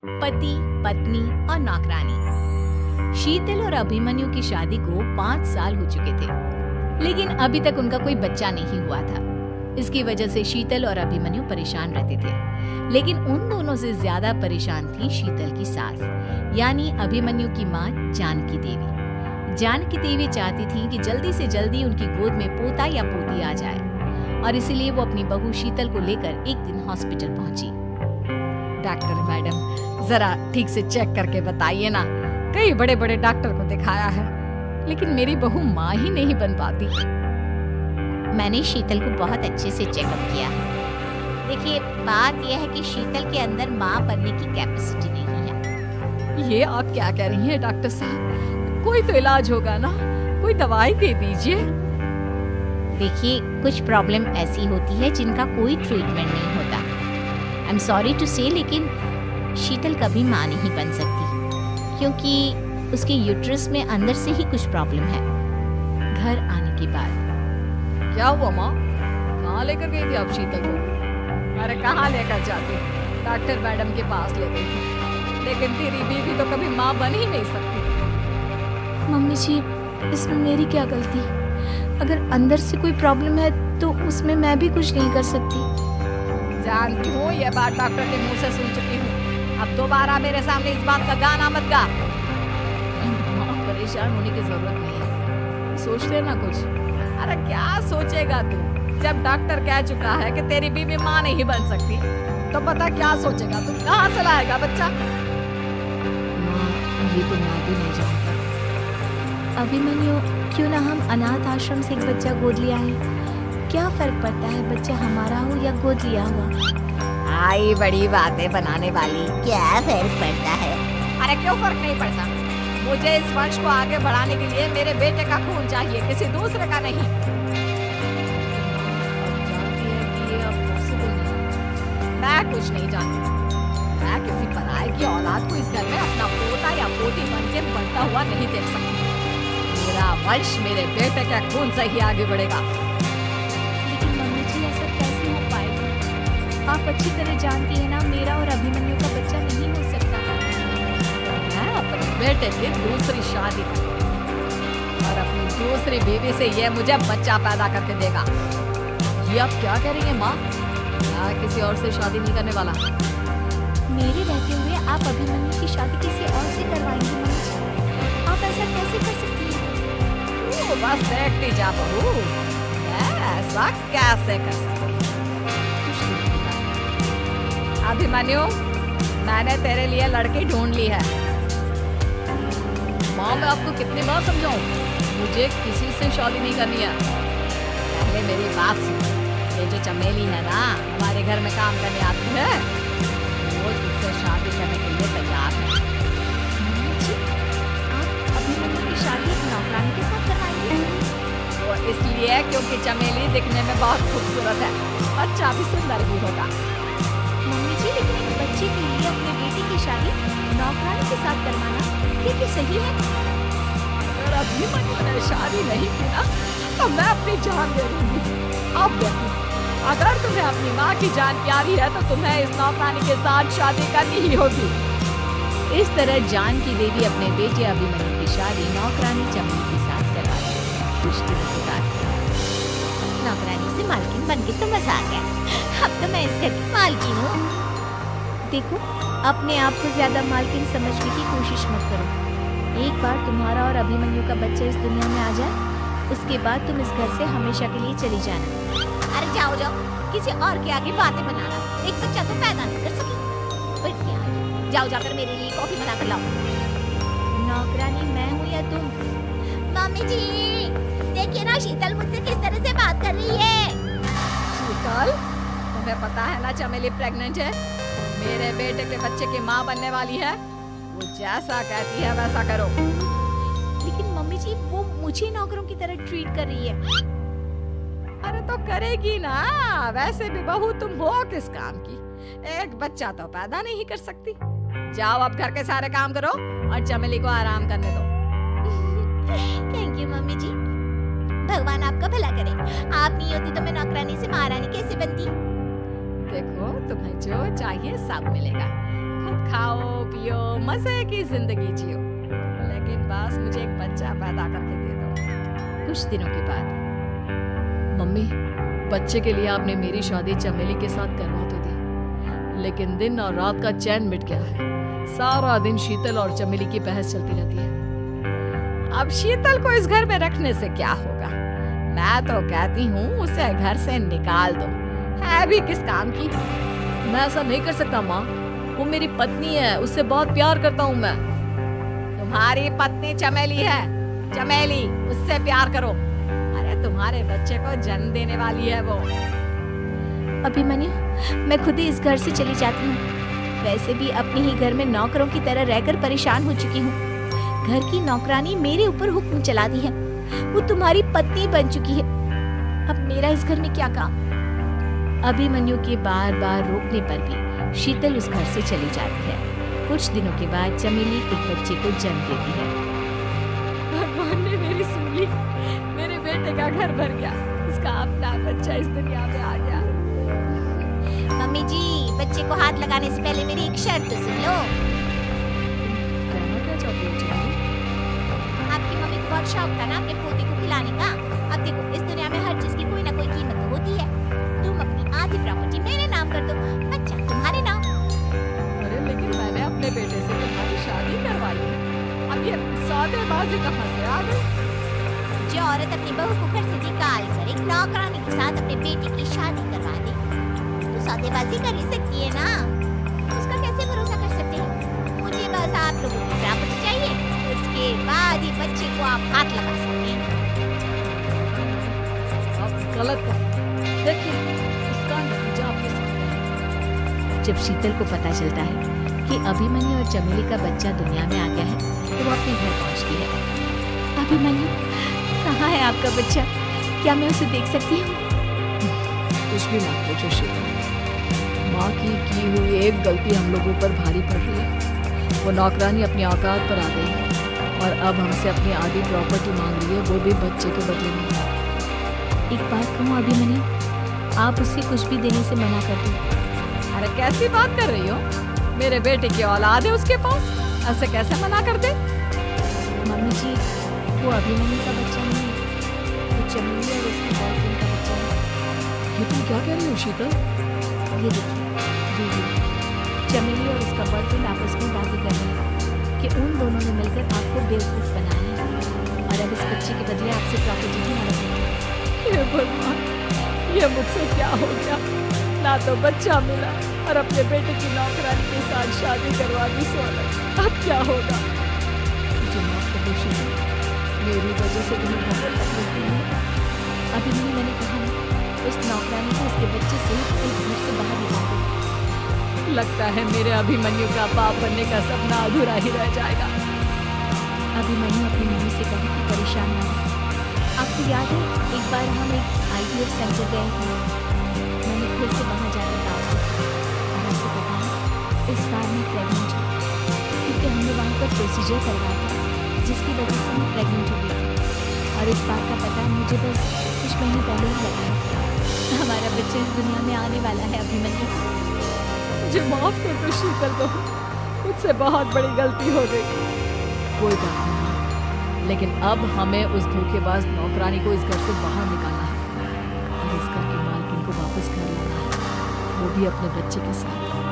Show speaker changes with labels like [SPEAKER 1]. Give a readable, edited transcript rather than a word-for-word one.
[SPEAKER 1] पति, पत्नी और नौकरानी। शीतल और अभिमन्यु की शादी को 5 साल हो चुके थे, लेकिन अभी तक उनका कोई बच्चा नहीं हुआ था। इसकी वजह से शीतल और अभिमन्यु परेशान रहते थे, लेकिन उन दोनों से ज्यादा परेशान थी शीतल की सास, यानी अभिमन्यु की माँ जानकी देवी। जानकी देवी चाहती थी कि जल्दी से जल्दी उनकी गोद में पोता या पोती आ जाए, और इसीलिए वो अपनी बहू शीतल को लेकर एक दिन हॉस्पिटल पहुंची।
[SPEAKER 2] डॉक्टर मैडम, जरा ठीक से चेक करके बताइए ना। कई बड़े बड़े डॉक्टर को दिखाया है, लेकिन मेरी बहू माँ ही नहीं बन पाती।
[SPEAKER 1] मैंने शीतल को बहुत अच्छे से चेकअप किया है। देखिए, बात यह है कि शीतल के अंदर माँ बनने की कैपेसिटी नहीं है।
[SPEAKER 2] ये आप क्या कह रही हैं डॉक्टर साहब? कोई तो इलाज होगा ना, कोई दवाई दे दीजिए।
[SPEAKER 1] देखिए, कुछ प्रॉब्लम ऐसी होती है जिनका कोई ट्रीटमेंट नहीं होता। आई एम सॉरी टू से, लेकिन शीतल कभी माँ नहीं बन सकती, क्योंकि उसके यूट्रस में अंदर से ही कुछ प्रॉब्लम है। घर आने के बाद।
[SPEAKER 2] क्या हुआ माँ? कहाँ लेकर गई थी आप शीतल को? अरे कहाँ लेकर जाती? डॉक्टर मैडम के पास ले गई थी, लेकिन तेरी बीवी तो कभी माँ बन ही नहीं सकती।
[SPEAKER 3] मम्मी जी, इसमें मेरी क्या गलती? अगर अंदर से कोई प्रॉब्लम है तो उसमें मैं भी कुछ नहीं कर सकती।
[SPEAKER 2] जानती हूँ, ये बात डॉक्टर के मुंह से सुन चुकी हूँ। अब दोबारा मेरे सामने इस बात का गाना मत गा।
[SPEAKER 3] माँ, परेशान होने की जरूरत नहीं है, सोचते ना कुछ।
[SPEAKER 2] अरे क्या सोचेगा तू? जब डॉक्टर कह चुका है कि तेरी बीवी माँ नहीं बन सकती, तो पता क्या सोचेगा तू? कहाँ से लाएगा बच्चा?
[SPEAKER 3] माँ, ये तो मैं भी नहीं जानता। अभिमन्यु, क्यों ना हम अनाथ आश्रम से एक बच्चा गोद लिया है? क्या फर्क पड़ता है बच्चा हमारा हो या गोद लिया हुआ?
[SPEAKER 2] आई बड़ी बातें बनाने वाली।
[SPEAKER 1] क्या फर्क पड़ता है?
[SPEAKER 2] अरे क्यों फर्क नहीं पड़ता? मुझे इस वंश को आगे बढ़ाने के लिए मेरे बेटे का खून चाहिए, किसी दूसरे का नहीं। मैं कुछ नहीं जानती। मैं किसी पराये की औलाद को इस घर में अपना पोता या पोती बन के बढ़ता हुआ नहीं देख सकती। मेरा वंश मेरे बेटे के खून से ही आगे बढ़ेगा।
[SPEAKER 3] लेकिन मम्मी जी, ऐसा कैसे हो पाएगा? आप अच्छी तरह जानती हैं ना, मेरा और अभिमन्यु का बच्चा नहीं हो सकता।
[SPEAKER 2] मैं अपने बेटे की दूसरी शादी करूंगी और अपनी दूसरी बीवी से ये मुझे बच्चा पैदा करके देगा। ये आप क्या कह रही हैं माँ? मैं किसी और से शादी नहीं करने वाला।
[SPEAKER 3] मेरे रहते हुए आप अभिमन्यु की शादी किसी और से करवाएंगी मम्मी जी? आप ऐसा कैसे कर सकती हैं?
[SPEAKER 2] तू बस देखती जा बहू, मैं ऐसा कैसे कर सकती हूँ? अभिमन्यु, मैंने तेरे लिए लड़की ढूंढ ली है। माँ, मैं आपको कितनी बार समझाऊं? मुझे किसी से शादी नहीं करनी है। पहले मेरी बात सुन। ये जो चमेली है ना, हमारे घर में काम करने आती है, वो तुझसे शादी करने के लिए तैयार है।
[SPEAKER 3] आप अभिमन्यु की शादी एक नौकरानी के साथ करवाएंगे?
[SPEAKER 2] वो इसलिए क्योंकि चमेली दिखने में बहुत खूबसूरत है, बच्चा भी सुंदर भी होगा।
[SPEAKER 3] मम्मी जी, लेकिन एक बच्चे के लिए अपने बेटे की शादी नौकरानी के साथ करवाना ये सही है?
[SPEAKER 2] अगर अभिमन्यु ने शादी नहीं की ना, तो मैं अपनी जान दे दूंगी। अब देखो, अगर तुम्हें अपनी माँ की जान प्यारी है तो तुम्हें इस नौकरानी के साथ शादी करनी ही होगी।
[SPEAKER 1] इस तरह जानकी देवी अपने बेटे अभिमन्यु की शादी नौकरानी चमेली के साथ करवा दी। कुछ दिनों के बाद नौकरानी से मालकिन बन के तो मजा आ गया। अब तो मैं इस घर की मालकिन हूँ।
[SPEAKER 3] देखो, अपने आप को ज्यादा मालकिन समझने की कोशिश मत करो। एक बार तुम्हारा और अभिमन्यु का बच्चा इस दुनिया में आ जाए, उसके बाद तुम इस घर से हमेशा के लिए चली जाना।
[SPEAKER 1] अरे जाओ जाओ, किसी और के आगे बातें बनाना। एक बच्चा तो पैदा नहीं कर सकी। पर क्या है? जाओ जाकर मेरे लिए कॉफी बना कर लाओ।
[SPEAKER 3] नौकरानी मैं हूँ या तुम?
[SPEAKER 1] मम्मी जी, देखिए ना शीतल मुझसे किस तरह से बात कर रही है।
[SPEAKER 2] शीतल, तुम्हें पता है ना चमेली प्रेग्नेंट है, मेरे बेटे के बच्चे की माँ बनने वाली है। वो जैसा कहती है वैसा करो।
[SPEAKER 3] लेकिन मम्मी जी, वो मुझे नौकरों की तरह ट्रीट कर रही है।
[SPEAKER 2] अरे तो करेगी ना, वैसे भी बहू तुम हो किस काम की? एक बच्चा तो पैदा नहीं कर सकती। जाओ अब घर के सारे काम करो और चमेली को आराम करने दो।
[SPEAKER 1] थैंक यू मम्मी जी, भगवान आपका भला करे। आप नहीं होती तो मैं नौकरानी से महारानी कैसे बनती।
[SPEAKER 2] देखो, तुम्हें जो चाहिए सब मिलेगा। खूब खाओ, पियो, मजे की जिंदगी जियो, लेकिन बस मुझे एक बच्चा पैदा करके दे दो।
[SPEAKER 1] कुछ दिनों के बाद
[SPEAKER 2] मम्मी, बच्चे के लिए आपने मेरी शादी चमेली के साथ करवा तो दी, लेकिन दिन और रात का चैन मिट गया है। सारा दिन शीतल और चमेली की बहस चलती रहती है। अब शीतल को इस घर में रखने से क्या होगा? मैं तो कहती हूँ उसे घर से निकाल दो, है भी किस काम की। मैं ऐसा नहीं कर सकता माँ, वो मेरी पत्नी है, उससे बहुत प्यार करता हूँ मैं। तुम्हारी पत्नी चमेली है, चमेली, उससे प्यार करो। अरे तुम्हारे बच्चे को जन्म देने वाली है वो।
[SPEAKER 3] अभिमन्यु, मैं खुद ही इस घर से चली जाती हूँ। वैसे भी अपने ही घर में नौकरों की तरह रहकर परेशान हो चुकी हूँ। घर की नौकरानी मेरे ऊपर हुक्म चलाती है, वो तुम्हारी पत्नी बन चुकी है। अब मेरा इस घर में क्या काम? अभिमन्यु के बार बार रोकने पर भी शीतल उस घर से चली जाती है। कुछ दिनों के बाद चमेली एक बच्चे को जन्म देती है।
[SPEAKER 2] भगवान ने मेरी सुन ली, मेरे बेटे का घर भर गया, उसका अपना बच्चा इस दुनिया में आ गया।
[SPEAKER 3] मम्मी जी, बच्चे को हाथ लगाने से पहले मेरी एक शर्त तो सुन लो।
[SPEAKER 2] कहना क्या चाहती हो चमेली?
[SPEAKER 3] आपकी मम्मी को बहुत शौक था ना अपने पोते को खिलाने का। अब देखो, इस दुनिया में हर चीज की कोई ना कोई कीमत तो होती है। तुम अपनी आधी प्रॉपर्टी मेरे नाम कर दो, बच्चा तुम्हारे नाम।
[SPEAKER 2] अरे लेकिन मैंने अपने बेटे से तुम्हारी शादी करवाई है, अब ये सौदेबाजी कहाँ से आ गई?
[SPEAKER 3] जो औरत अपनी बहू को घर से निकाल कर एक नौकरानी के साथ अपने बेटे की शादी करवा दे, तो सौदेबाजी कर ही सकती है ना। उसका कैसे भरोसा कर सकते हैं? मुझे बस आप लोगों की प्रॉपर्टी चाहिए, उसके बाद ही बच्चे को आप हाथ लगा सकते हैं।
[SPEAKER 2] आप गलत कर, देखिए उसका नतीजा आपके सामने है।
[SPEAKER 1] जब शीतल को पता चलता है कि अभिमन्यु और चमेली का बच्चा दुनिया में आ गया है, तो वो अपने घर पहुंचती है।
[SPEAKER 3] अभिमन्यु, कहाँ है आपका बच्चा? क्या मैं उसे देख सकती हूँ?
[SPEAKER 2] कुछ भी मत पूछो शीतल, माँ की हुई एक गलती हम लोगों पर भारी पड़ रही है। वो नौकरानी अपनी औकात पर आ गई है और अब हमसे अपनी आधी प्रॉपर्टी मांग रही है, वो भी बच्चे के बदले में।
[SPEAKER 3] एक बात कहूँ अभिमन्यु, आप उसे कुछ भी देने से मना कर दो।
[SPEAKER 2] अरे कैसी बात कर रही हो? मेरे बेटे की औलाद है उसके पास, ऐसे कैसे मना कर दे?
[SPEAKER 3] मम्मी जी, वो अभिमन्यु का बच्चा नहीं है, वो चमेली और उसकी बॉयफ्रेंड का बच्चा है।
[SPEAKER 2] ये तुम क्या कह रही हो शीतल?
[SPEAKER 3] ये देखिए दीदी, चमेली और उसका बॉयफ्रेंड आपस में बातें कर रहे हैं कि उन दोनों ने मिलकर आपको बेवकूफ बनाया है और अब इस बच्चे के बदले आपसे प्रॉपर्टी की मांग रहे हैं।
[SPEAKER 2] हे भगवान, ये मुझसे क्या हो गया? ना तो बच्चा मिला और अपने बेटे की नौकरानी के साथ शादी करवा दी सोलह। अब क्या होगा? मुझे माफ कर दो शीतल, मेरी वजह से तुम्हें बहुत तकलीफ हुई है।
[SPEAKER 3] अभिमन्यु, मैंने कहा ना, उस नौकरानी को उसके बच्चे से इस घर से बाहर निकाल दो।
[SPEAKER 2] लगता है मेरे अभिमन्यु का बाप बनने का सपना अधूरा ही रह जाएगा।
[SPEAKER 3] अभिमन्यु अपनी मम्मी से कहे कि परेशान ना हो। आपको याद है एक बार हम एक IVF सेंटर गए थे, मैंने खुद से वहाँ जाकर बात की और आपको पता है इस बार मैं प्रेग्नेंट हूँ, क्योंकि हमने वहाँ पर प्रोसीजर करवाया था जिसकी वजह से मैं प्रेग्नेंट हो गई थी। और इस बात का पता मुझे बस कुछ महीने पहले ही लगा है। हमारा बच्चा इस दुनिया में आने वाला है अभिमन्यु।
[SPEAKER 2] मुझे माफ कर दो शीतल, तो मुझसे बहुत बड़ी गलती हो गई। कोई बात नहीं, लेकिन अब हमें उस धोखेबाज नौकरानी को इस घर से बाहर निकालना है और इस घर के मालकिन को वापस घर लाना है, वो भी अपने बच्चे के साथ।